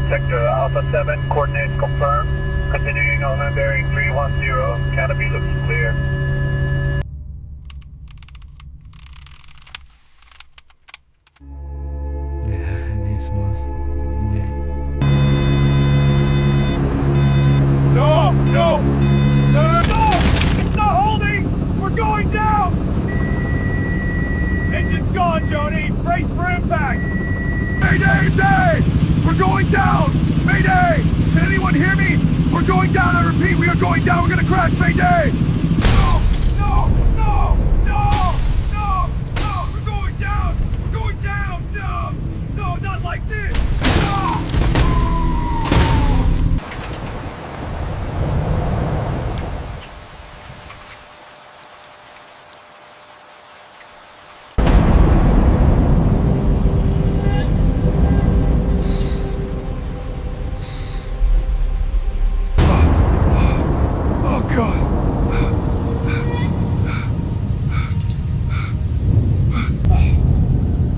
Sector Alpha 7, coordinates confirmed. Continuing on a bearing 310, canopy looks clear. Nie jest moc. Nie. No! No! No! No! It's not holding! We're going down! Engine's gone, Joni! Brace for impact! Mayday! Mayday! We're going down! Mayday! Can anyone hear me? We're going down, I repeat, we are going down, we're gonna crash, mayday! No! No! No! No! No! No! We're going down! We're going down! No! No, not like this! No!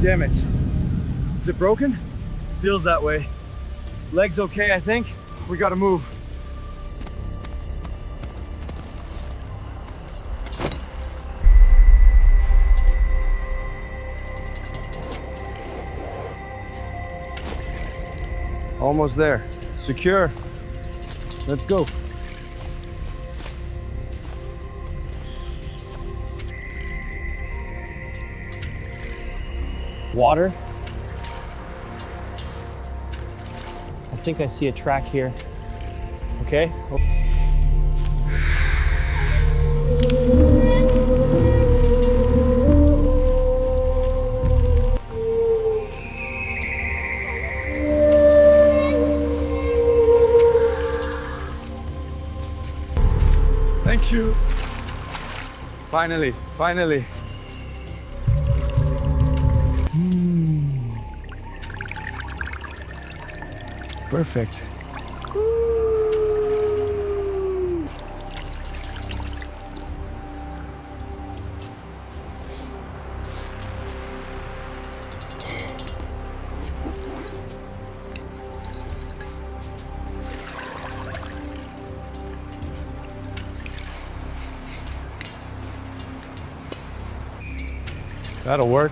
Damn it. Is it broken? Feels that way. Leg's okay, I think. We gotta move. Almost there. Secure. Let's go. Water. I think I see a track here. Okay. Thank you. Finally, finally. Perfect. That'll work.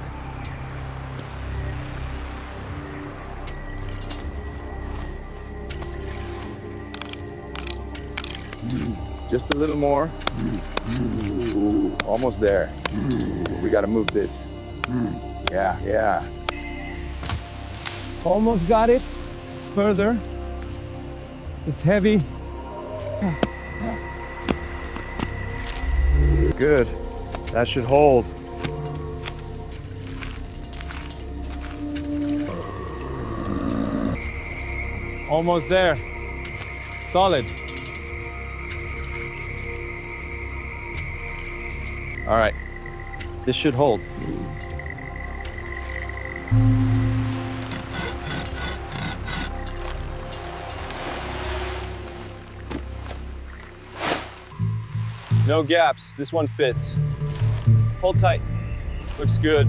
Just a little more. Almost there. We gotta move this. Yeah, yeah. Almost got it. Further. It's heavy. Good. That should hold. Almost there. Solid. All right, this should hold. No gaps, this one fits. Hold tight, looks good.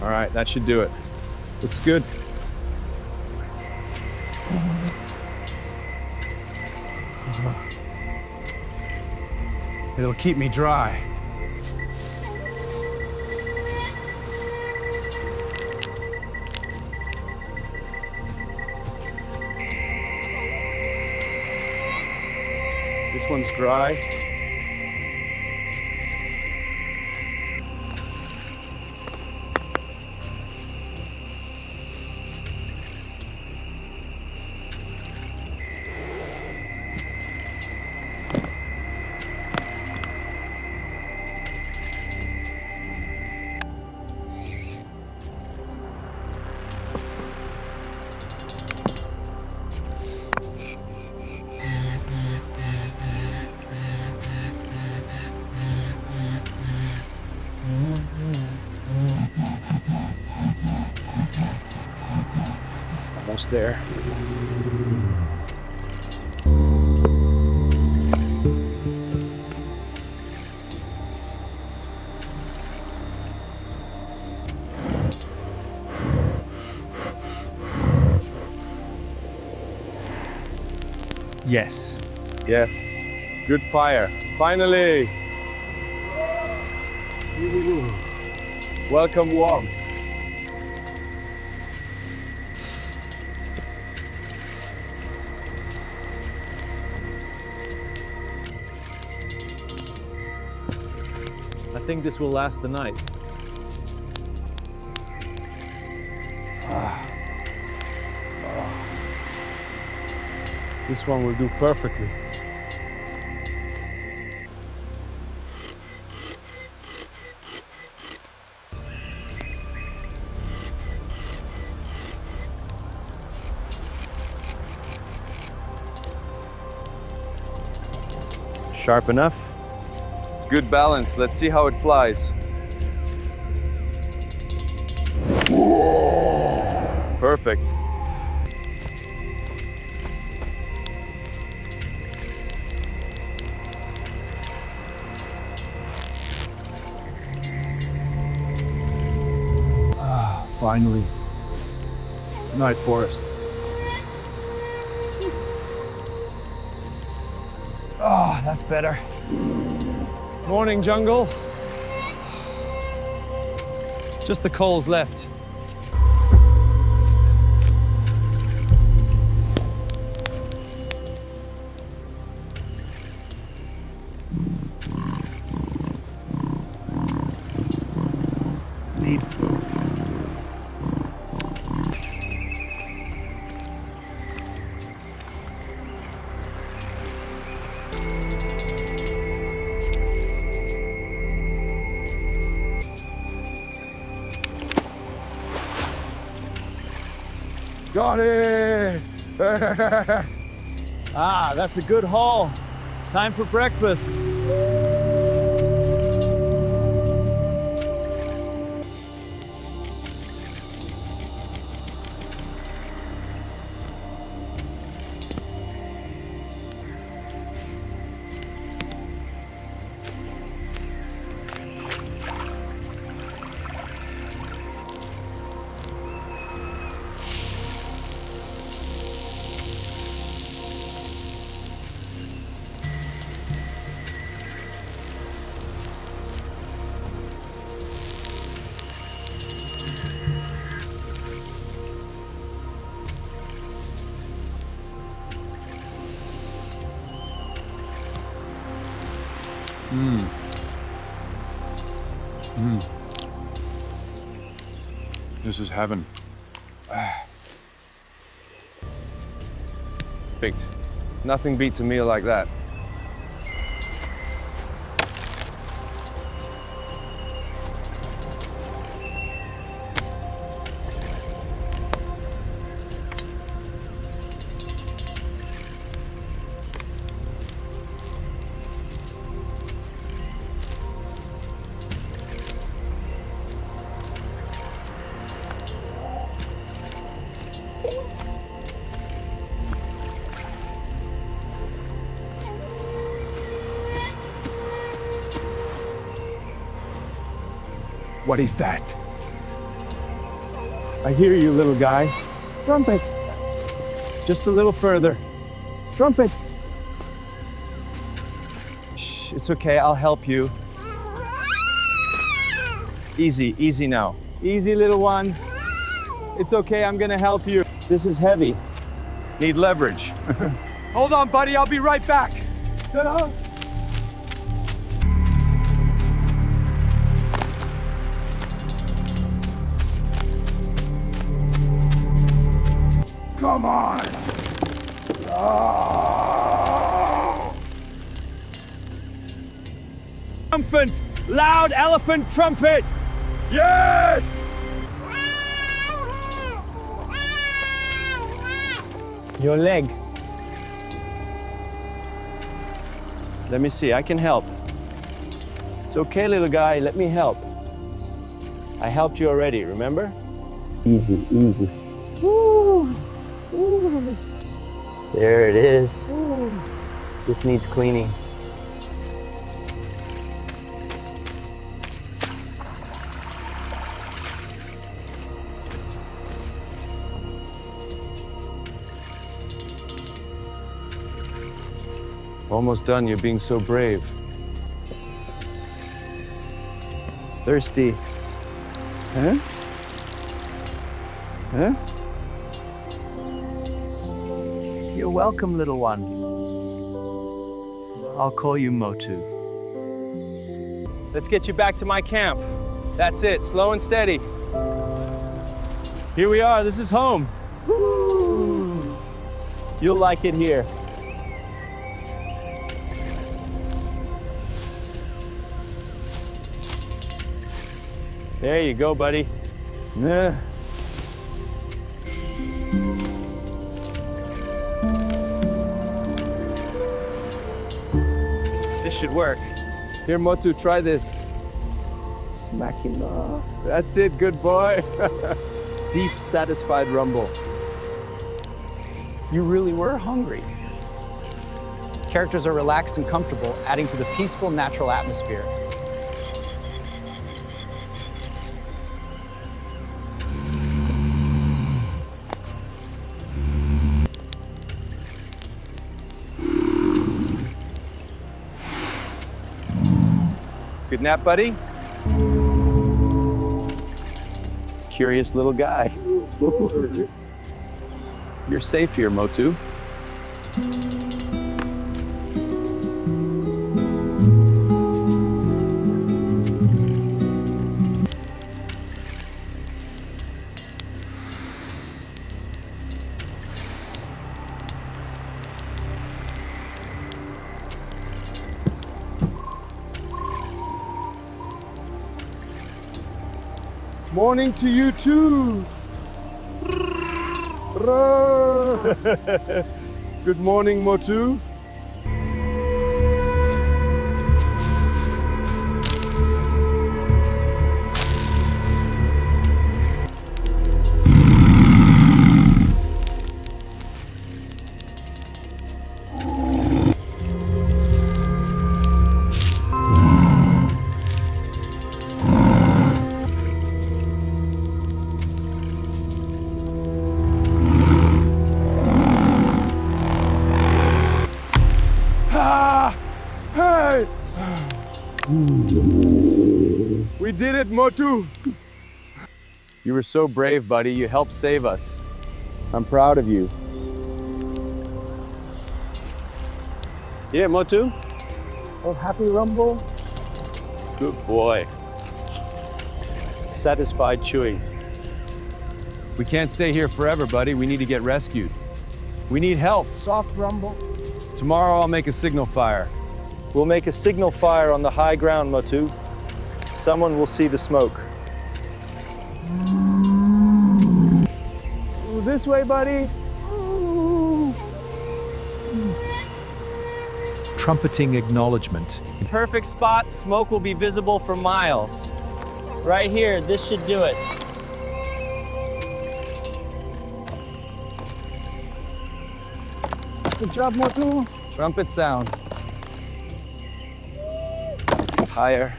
All right, that should do it. Looks good. It'll keep me dry. This one's dry. almost there. Yes. Yes. Good fire. Finally. Welcome warm. I think this will last the night. This one will do perfectly. Sharp enough? Good balance. Let's see how it flies. Perfect. Finally. Night forest. Oh, that's better. Morning, jungle. Just the coals left. Need food. Got it! Ah, that's a good haul. Time for breakfast. This is heaven. Perfect. Nothing beats a meal like that. What is that? I hear you, little guy. Trumpet. Just a little further. Trumpet. Shh, it's okay, I'll help you. Easy, easy now. Easy, little one. It's okay, I'm gonna help you. This is heavy. Need leverage. Hold on, buddy, I'll be right back. Ta-da! Come on! Oh! Triumphant, loud elephant trumpet! Yes! Your leg. Let me see, I can help. It's okay, little guy, let me help. I helped you already, remember? Easy, easy. Woo! There it is. This needs cleaning. Almost done, you're being so brave. Thirsty. Huh? Huh? You're welcome, little one. I'll call you Motu. Let's get you back to my camp. That's it, slow and steady. Here we are, this is home. Woo! You'll like it here. There you go, buddy. Yeah. This should work. Here, Motu, try this. Smacking off. That's it, good boy. Deep, satisfied rumble. You really were hungry. Characters are relaxed and comfortable, adding to the peaceful, natural atmosphere. Good nap, buddy? Curious little guy. You're safe here, Motu. Morning to you too. Good morning, Motu. Hey! We did it, Motu! You were so brave, buddy. You helped save us. I'm proud of you. Yeah, Motu? Oh, happy rumble. Good boy. Satisfied chewing. We can't stay here forever, buddy. We need to get rescued. We need help. Soft rumble. Tomorrow I'll make a signal fire. We'll make a signal fire on the high ground, Motu. Someone will see the smoke. This way, buddy. Trumpeting acknowledgement. Perfect spot, smoke will be visible for miles. Right here, this should do it. Good job, Motu. Trumpet sound. Higher.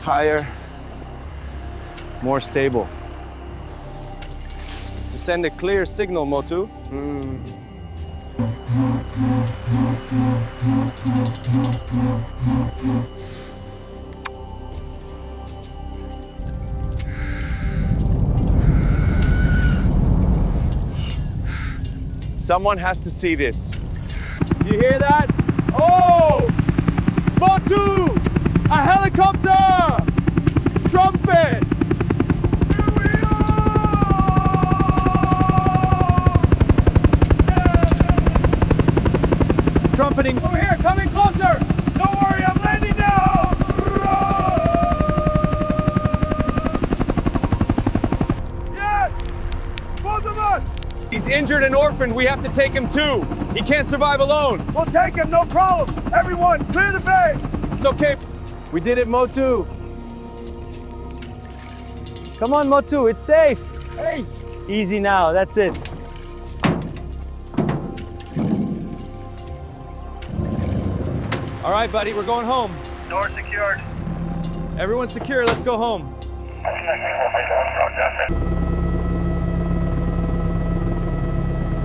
Higher. More stable. To send a clear signal, Motu. Someone has to see this. You hear that? Oh! Motu! A helicopter! Trumpet! Here we are! Trumpeting. Over here, coming closer! Don't worry, I'm landing now! Yes! Both of us! He's injured and orphaned. We have to take him too. He can't survive alone. We'll take him, no problem! Everyone, clear the bay! It's okay. We did it, Motu. Come on, Motu, it's safe. Hey! Easy now, that's it. All right, buddy, we're going home. Door secured. Everyone's secure, let's go home.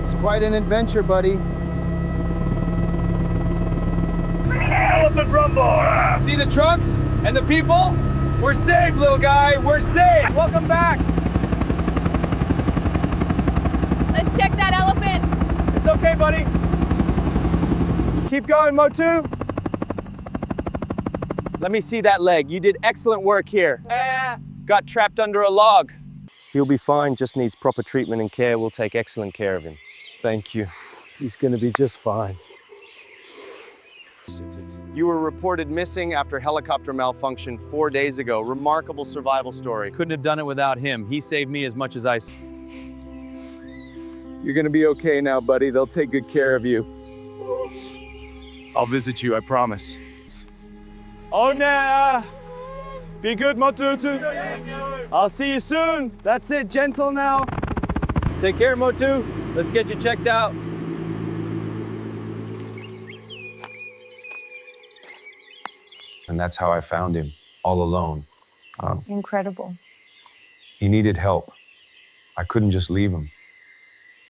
It's quite an adventure, buddy. Elephant rumble! See the trucks and the people? We're safe, little guy, we're safe. Welcome back. Let's check that elephant. It's okay, buddy. Keep going, Motu. Let me see that leg. You did excellent work here. Got trapped under a log. He'll be fine, just needs proper treatment and care. We'll take excellent care of him. Thank you. He's gonna be just fine. You were reported missing after helicopter malfunction 4 days ago. Remarkable survival story. Couldn't have done it without him. He saved me as much as I. You're gonna be okay now, buddy. They'll take good care of you. I'll visit you, I promise. Oh, nah. Be good, Motu. I'll see you soon. That's it, gentle now. Take care, Motu. Let's get you checked out. And that's how I found him, all alone. Incredible. He needed help. I couldn't just leave him.